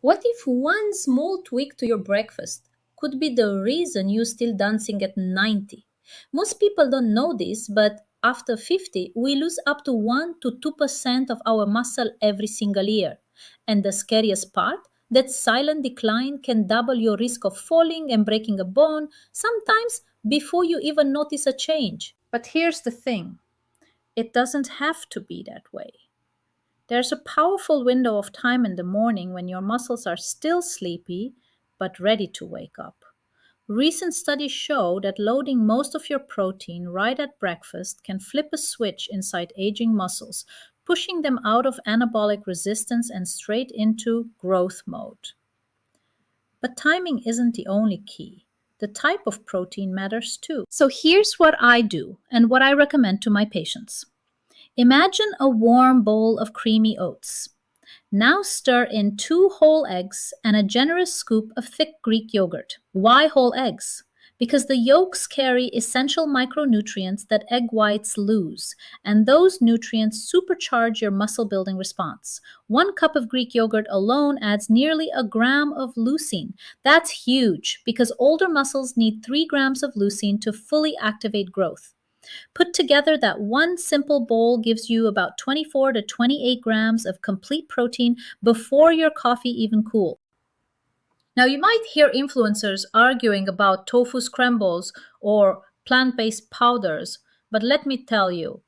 What if one small tweak to your breakfast could be the reason you're still dancing at 90? Most people don't know this, but after 50, we lose up to 1 to 2% of our muscle every single year. And the scariest part, that silent decline can double your risk of falling and breaking a bone, sometimes before you even notice a change. But here's the thing, it doesn't have to be that way. There's a powerful window of time in the morning when your muscles are still sleepy but ready to wake up. Recent studies show that loading most of your protein right at breakfast can flip a switch inside aging muscles, pushing them out of anabolic resistance and straight into growth mode. But timing isn't the only key. The type of protein matters too. So here's what I do and what I recommend to my patients. Imagine a warm bowl of creamy oats. Now stir in 2 whole eggs and a generous scoop of thick Greek yogurt. Why whole eggs? Because the yolks carry essential micronutrients that egg whites lose, and those nutrients supercharge your muscle building response. 1 cup of Greek yogurt alone adds nearly a gram of leucine. That's huge because older muscles need 3 grams of leucine to fully activate growth. Put together, that one simple bowl gives you about 24 to 28 grams of complete protein before your coffee even cools. Now, you might hear influencers arguing about tofu scrambles or plant based powders, but let me tell you,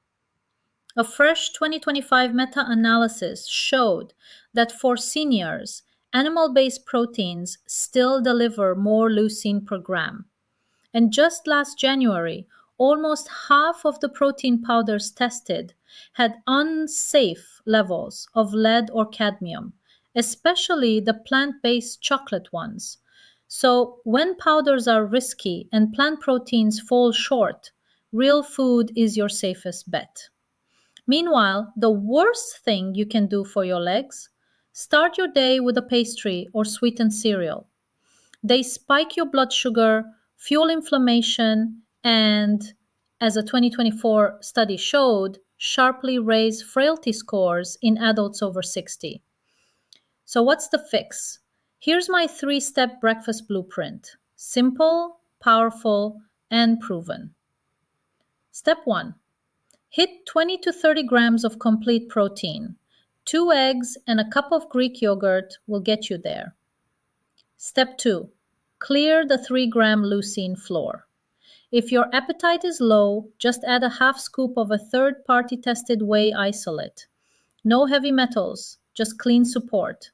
a fresh 2025 meta analysis showed that for seniors, animal based proteins still deliver more leucine per gram. And just last January, almost half of the protein powders tested had unsafe levels of lead or cadmium, especially the plant based chocolate ones. So, when powders are risky and plant proteins fall short, real food is your safest bet. Meanwhile, the worst thing you can do for your legs, start your day with a pastry or sweetened cereal. They spike your blood sugar, fuel inflammation, and, as a 2024 study showed, sharply raise frailty scores in adults over 60. So, what's the fix? Here's my 3 step breakfast blueprint: simple, powerful, and proven. Step 1: hit 20 to 30 grams of complete protein. 2 eggs and a cup of Greek yogurt will get you there. Step 2: clear the 3-gram leucine floor. If your appetite is low, just add a half scoop of a third party tested whey isolate. No heavy metals, just clean support.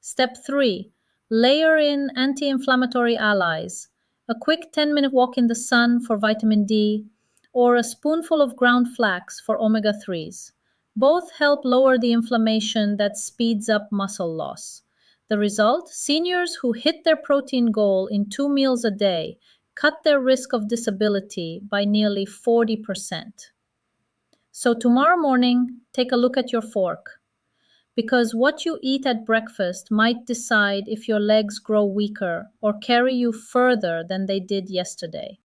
Step 3: layer in anti inflammatory allies. A quick 10-minute walk in the sun for vitamin D, or a spoonful of ground flax for omega 3s. Both help lower the inflammation that speeds up muscle loss. The result: seniors who hit their protein goal in 2 meals a day cut their risk of disability by nearly 40%. So, tomorrow morning, take a look at your fork, because what you eat at breakfast might decide if your legs grow weaker or carry you further than they did yesterday.